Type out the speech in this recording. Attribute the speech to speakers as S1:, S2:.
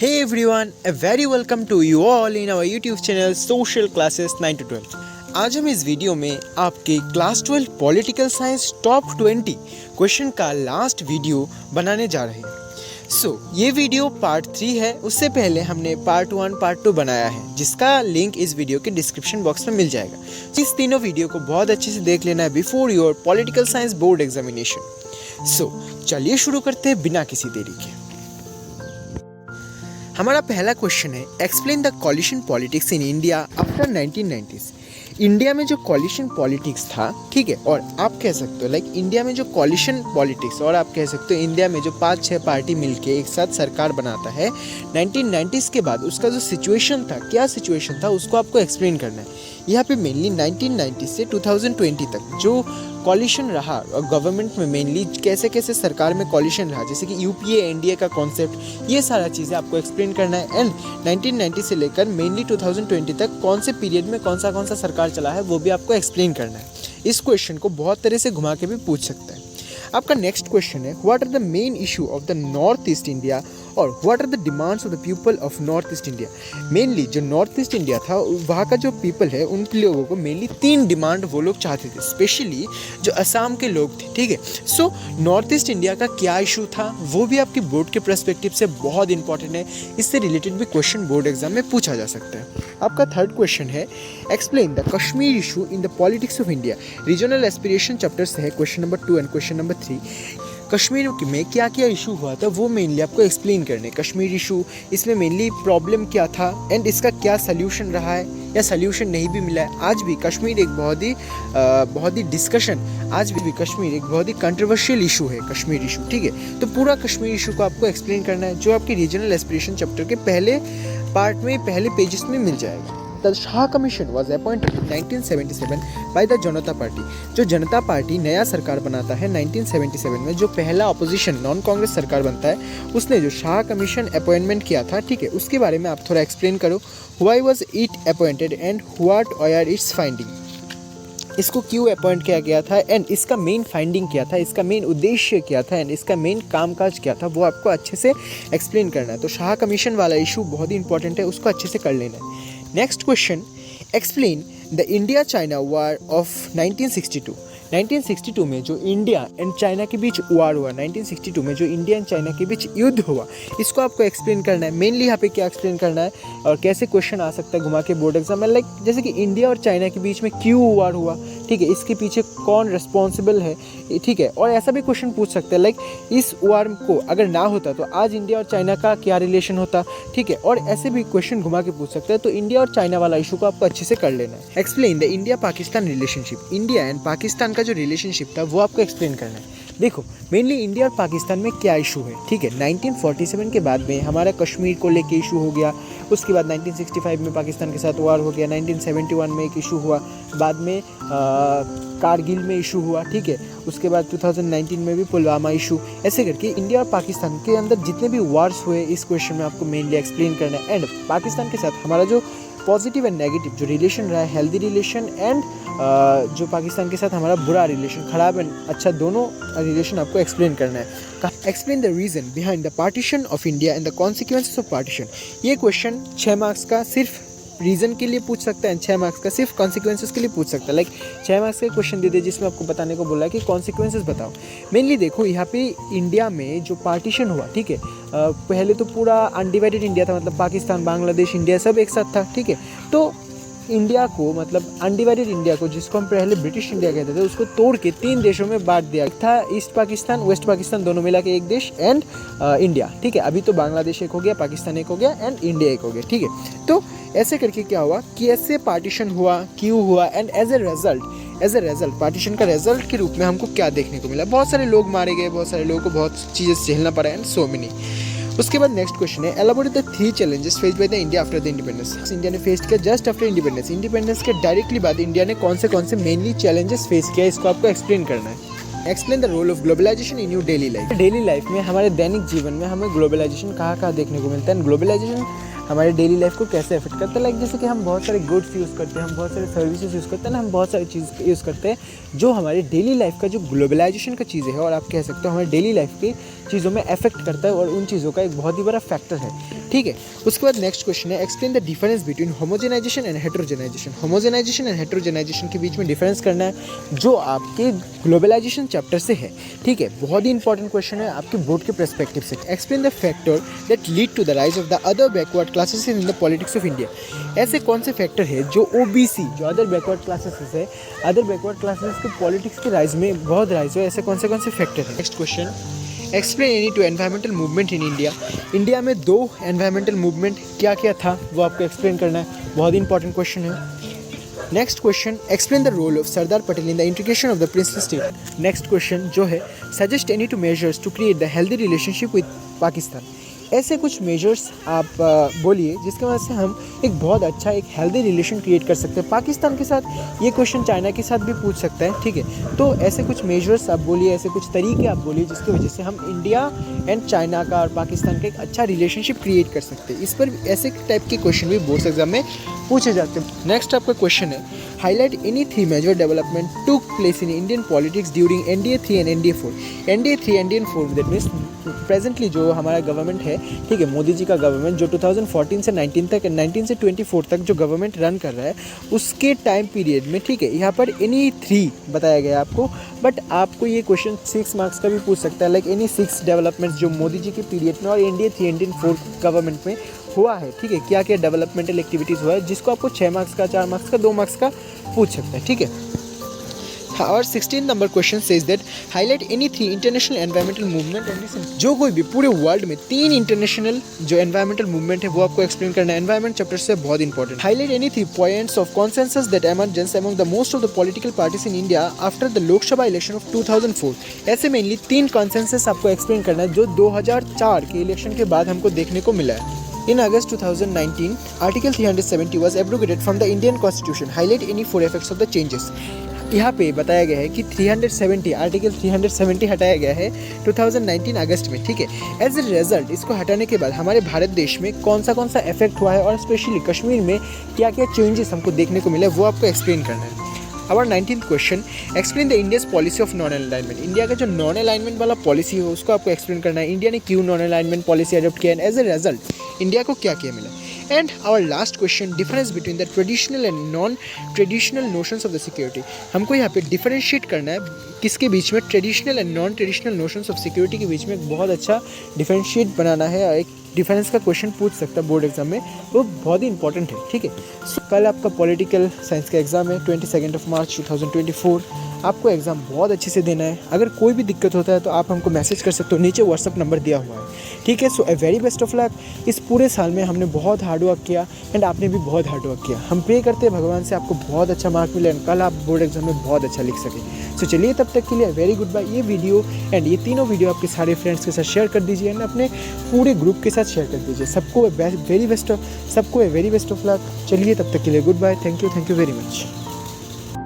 S1: Hey everyone, a very welcome to you all in our YouTube channel Social Classes 9 to 12। आज हम इस video में आपके class 12 political science top 20 question का last video बनाने जा रहे हैं। ये वीडियो पार्ट 3 है। उससे पहले हमने पार्ट 1 पार्ट 2 बनाया है, जिसका लिंक इस वीडियो के डिस्क्रिप्शन बॉक्स में मिल जाएगा। इस तीनों वीडियो को बहुत अच्छे से देख लेना है before your political science board examination. चलिए शुरू करते हैं बिना किसी देरी के। हमारा पहला क्वेश्चन है, explain the coalition politics in India after 1990s। India में जो कॉलिशन पॉलिटिक्स था, ठीक है, और आप कह सकते हो इंडिया में जो कॉलिशन पॉलिटिक्स, और आप कह सकते हो इंडिया में जो 5-6 पार्टी मिलके एक साथ सरकार बनाता है 1990s के बाद, उसका जो सिचुएशन था, क्या सिचुएशन था, उसको आपको एक्सप्लेन करना है। यहाँ पे मेनली 1990 से 2020 तक जो कॉलिशन रहा और गवर्नमेंट में मेनली कैसे कैसे सरकार में कॉलिशन रहा, जैसे कि यूपीए एनडीए का कॉन्सेप्ट, ये सारा चीज़ें आपको एक्सप्लेन करना है। एंड 1990 से लेकर मेनली 2020 तक कौन से पीरियड में कौन सा सरकार चला है, वो भी आपको एक्सप्लेन करना है। इस क्वेश्चन को बहुत तरह से घुमा के भी पूछ सकता है। आपका नेक्स्ट क्वेश्चन है, what are the main issue of the north east India और what are the demands of the people of north east India. Mainly जो नॉर्थ ईस्ट इंडिया था, वहाँ का जो पीपल है, उन लोगों को मेनली 3 डिमांड वो लोग चाहते थे, स्पेशली जो असम के लोग थे, ठीक है। नॉर्थ ईस्ट इंडिया का क्या इशू था, वो भी आपकी बोर्ड के पर्सपेक्टिव से बहुत इंपॉर्टेंट है। इससे रिलेटेड भी क्वेश्चन बोर्ड एग्जाम में पूछा जा सकता है। आपका थर्ड क्वेश्चन है, explain the Kashmir issue in the politics of India. Regional aspiration chapter से है question number 2 and question number 3। Kashmir में क्या क्या इशू हुआ था, वो मेनली आपको एक्सप्लेन करने। कश्मीर इशू, इसमें मेनली प्रॉब्लम क्या था एंड इसका क्या सल्यूशन रहा है या सल्यूशन नहीं भी मिला है। आज भी कश्मीर एक बहुत ही डिस्कशन, आज भी कश्मीर एक बहुत ही कंट्रोवर्शियल इशू है, कश्मीर इशू, ठीक है। तो पूरा कश्मीर इशू को आपको एक्सप्लेन करना है, जो आपके रीजनल एस्पिरेशन चैप्टर के पहले पार्ट में, पहले पेजेस में मिल जाएगा। The Shah commission was appointed in 1977 by the Janata party. जो जनता पार्टी नया सरकार बनाता है 1977 में, जो पहला अपोजिशन नॉन कांग्रेस सरकार बनता है, उसने जो शाह कमीशन अपॉइंटमेंट किया था, ठीक है, उसके बारे में आप थोड़ा एक्सप्लेन करो। Why was it appointed and what are its finding. इसको क्यों अपॉइंट किया गया था एंड इसका मेन फाइंडिंग क्या था, इसका मेन उद्देश्य क्या था एंड इसका मेन कामकाज क्या था, वो आपको अच्छे से एक्सप्लेन करना है। तो शाह कमीशन वाला इशू बहुत ही इंपॉर्टेंट है, उसको अच्छे से कर लेना है। Next question, explain the India China war of 1962। 1962 में जो इंडिया एंड चाइना के बीच वार हुआ, 1962 में जो इंडिया एंड चाइना के बीच युद्ध हुआ, इसको आपको एक्सप्लेन करना है। मेनली यहाँ पे क्या एक्सप्लेन करना है और कैसे क्वेश्चन आ सकता है घुमा के बोर्ड एग्जाम में, जैसे कि इंडिया और चाइना के बीच में क्यों वार हुआ, ठीक है, इसके पीछे कौन रिस्पॉन्सिबल है, ठीक है। और ऐसा भी क्वेश्चन पूछ सकते हैं, इस वार को अगर ना होता तो आज इंडिया और चाइना का क्या रिलेशन होता, ठीक है। और ऐसे भी क्वेश्चन घुमा के पूछ सकते हैं। तो इंडिया और चाइना वाला इशू को आपको अच्छे से कर लेना है। Explain the India Pakistan relationship. India and Pakistan का जो रिलेशनशिप था, वो आपको एक्सप्लेन करना है। देखो, मेनली इंडिया और पाकिस्तान में क्या इशू है, ठीक है। 1947 के बाद में हमारा कश्मीर को लेके इशू हो गया, उसके बाद 1965 में पाकिस्तान के साथ वार हो गया, 1971 में एक इशू हुआ, बाद में कारगिल में इशू हुआ, ठीक है, उसके बाद 2019 में भी पुलवामा इशू। ऐसे करके इंडिया और पाकिस्तान के अंदर जितने भी वार्स हुए, इस क्वेश्चन में आपको मेनली एक्सप्लेन करना है। एंड पाकिस्तान के साथ हमारा जो पॉजिटिव एंड नेगेटिव जो रिलेशन रहा है, हेल्दी रिलेशन एंड जो पाकिस्तान के साथ हमारा बुरा रिलेशन, खराब एंड अच्छा दोनों रिलेशन आपको एक्सप्लेन करना है। Explain the reason behind the partition of India and the consequences of partition. ये क्वेश्चन 6 मार्क्स का सिर्फ रीज़न के लिए पूछ सकता है, 6 मार्क्स का सिर्फ कॉन्सिक्वेंसेस के लिए पूछ सकता है। 6 मार्क्स का क्वेश्चन दे दे जिसमें आपको बताने को बोला है कि कॉन्सिक्वेंसेस बताओ। मेनली देखो, यहाँ पे इंडिया में जो पार्टीशन हुआ, ठीक है, पहले तो पूरा अनडिवाइडेड इंडिया था, मतलब पाकिस्तान, बांग्लादेश, इंडिया सब एक साथ था, ठीक है। तो इंडिया को, मतलब अनडिवाइडेड इंडिया को, जिसको हम पहले ब्रिटिश इंडिया कहते थे, उसको तोड़ के 3 देशों में बांट दिया था। ईस्ट पाकिस्तान, वेस्ट पाकिस्तान दोनों मिला के एक देश एंड इंडिया, ठीक है। अभी तो बांग्लादेश एक हो गया, पाकिस्तान एक हो गया एंड इंडिया एक हो गया, ठीक है। तो ऐसे करके क्या हुआ, कैसे पार्टीशन हुआ, क्यों हुआ and as a result partition का रिजल्ट के रूप में हमको क्या देखने को मिला। बहुत सारे लोग मारे गए, बहुत सारे लोगों को बहुत चीज़ें झेलना पड़ा एंड सो मेनी। उसके बाद नेक्स्ट क्वेश्चन है, elaborate the 3 challenges faced by the India after the independence. India ने फेस किया जस्ट आफ्टर इंडिपेंडेंस। इंडिपेंडेंस के डायरेक्टली बाद इंडिया ने कौन से मेनली चैलेंजेस फेस किया, इसको आपको एक्सप्लेन करना है। Explain the role of globalisation in your daily life. Daily life में, हमारे दैनिक जीवन में हमें ग्लोबलाइजेशन कहाँ देखने को मिलता है। ग्लोबलाइजेशन हमारे डेली लाइफ को कैसे अफेक्ट करता है। लाइक जैसे कि हम बहुत सारे गुड्स यूज़ करते हैं, हम बहुत सारे सर्विसेज यूज़ करते हैं ना, हम बहुत सारी चीज़ यूज़ करते हैं जो हमारे डेली लाइफ का जो ग्लोबलाइजेशन का चीज़ें है और आप कह सकते हो हमारे डेली लाइफ की चीज़ों में अफेक्ट करता है और उन चीज़ों का एक बहुत ही बड़ा फैक्टर है, ठीक है। उसके बाद नेक्स्ट क्वेश्चन है, explain the difference between homogenization and heterogenization. Homogenization and heterogenization के बीच में डिफरेंस करना है जो आपके ग्लोबलाइजेशन चैप्टर से है, ठीक है। बहुत ही इंपॉर्टेंट क्वेश्चन है आपके बोर्ड के पर्सपेक्टिव से। Explain the factor that lead to the rise of the other backward classes in the politics of India. ऐसे कौन से फैक्टर है जो ओबीसी, जो अदर बैकवर्ड क्लासेस है, अदर बैकवर्ड क्लासेस के पॉलिटिक्स के राइज में बहुत राइज हो, ऐसे कौन से फैक्टर है। Next question, explain any two environmental movement in India. India में 2 एनवायरमेंटल मूवमेंट क्या क्या था वो आपको एक्सप्लेन करना है, बहुत ही इंपॉर्टेंट क्वेश्चन है। Next question, explain the role of Sardar Patel in the integration of the princely state. Next question जो है, suggest any two measures to create the healthy relationship with Pakistan. ऐसे कुछ मेजर्स आप बोलिए जिसके वजह से हम एक बहुत अच्छा एक हेल्दी रिलेशन क्रिएट कर सकते हैं पाकिस्तान के साथ। ये क्वेश्चन चाइना के साथ भी पूछ सकता है, ठीक है। तो ऐसे कुछ मेजर्स आप बोलिए, ऐसे कुछ तरीके आप बोलिए जिसकी वजह से हम इंडिया एंड चाइना का और पाकिस्तान का एक अच्छा रिलेशनशिप क्रिएट कर सकते हैं। इस पर ऐसे टाइप के क्वेश्चन भी बोर्ड्स एग्जाम में पूछे जाते हैं। नेक्स्ट आपका क्वेश्चन है, highlight any 3 major development took place in Indian politics during NDA 3 and NDA 4। NDA 3 NDA 4 that means presently जो हमारा गवर्नमेंट है, ठीक है, मोदी जी का गवर्नमेंट जो 2014 से 19 तक 19 से 24 तक जो गवर्नमेंट रन कर रहा है उसके टाइम पीरियड में, ठीक है, यहाँ पर एनी 3 बताया गया आपको। बट आपको ये क्वेश्चन 6 मार्क्स का भी पूछ सकता है, लाइक एनी 6 डेवलपमेंट्स जो मोदी जी के पीरियड में और NDA 3 NDA 4 गवर्नमेंट में हुआ है, ठीक है, क्या क्या डेवलपमेंटल एक्टिविटीज़ हुआ है, जिसको आपको 6 मार्क्स का, 4 मार्क्स का, 2 मार्क्स का पूछ सकता है, ठीक है। और 16 number question says that highlight any 3 international environmental movement and जो कोई भी पूरे वर्ल्ड में 3 इंटरनेशनल जो एनवायरमेंटल मूवमेंट है वो आपको एक्सप्लेन करना है। एनवायरमेंट चैप्टर से बहुत important. Highlight any 3 points of consensus that emergence among the most of the political parties in India after the Lok Sabha election of 2004। ऐसे मेनली 3 कॉन्सेंसस आपको एक्सप्लेन करना है जो 2004 के इलेक्शन के बाद हमको देखने को मिला है। In August 2019, Article 370 was abrogated from the Indian Constitution. Highlight any 4 effects of the changes. यहाँ पे बताया गया है कि 370 आर्टिकल 370 हटाया गया है 2019 अगस्त में, ठीक है। एज ए रिजल्ट इसको हटाने के बाद हमारे भारत देश में कौन सा इफेक्ट हुआ है और स्पेशली कश्मीर में क्या क्या चेंजेस हमको देखने को मिले वो आपको एक्सप्लेन करना है। Our 19th question, explain the India's policy of non alignment. India का जो नॉन अलाइनमेंट वाला पॉलिसी है उसको आपको एक्सप्लेन करना है। इंडिया ने क्यों नॉन अलाइनमेंट पॉलिसी अडॉप्ट किया है, एज ए रिजल्ट इंडिया को क्या क्या मिला। And our last question, difference between the traditional and non traditional notions of the security. हमको यहाँ पे डिफरेंशिएट करना है किसके बीच में, traditional and non traditional notions of security के बीच में एक बहुत अच्छा डिफरेंशिएट बनाना है। एक डिफरेंस का क्वेश्चन पूछ सकता है बोर्ड एग्जाम में, वो बहुत ही इंपॉर्टेंट है, ठीक है। कल आपका पॉलिटिकल साइंस का एग्जाम है 22 मार्च 2024। आपको एग्ज़ाम बहुत अच्छे से देना है। अगर कोई भी दिक्कत होता है तो आप हमको मैसेज कर सकते हो, नीचे व्हाट्सअप नंबर दिया हुआ है, ठीक है। So a very best of luck. इस पूरे साल में हमने बहुत हार्ड वर्क किया एंड आपने भी बहुत हार्ड वर्क किया। हम प्रे करते हैं भगवान से आपको बहुत अच्छा मार्क मिले एंड कल आप बोर्ड एग्जाम में बहुत अच्छा लिख सकें। सो चलिए तब तक के लिए वेरी गुड बाय। ये वीडियो एंड ये तीनों वीडियो आपके सारे फ्रेंड्स के साथ शेयर कर दीजिए एंड अपने पूरे ग्रुप के साथ शेयर कर दीजिए। सबको वेरी बेस्ट ऑफ लक। चलिए तब तक के लिए good bye. Thank you very much.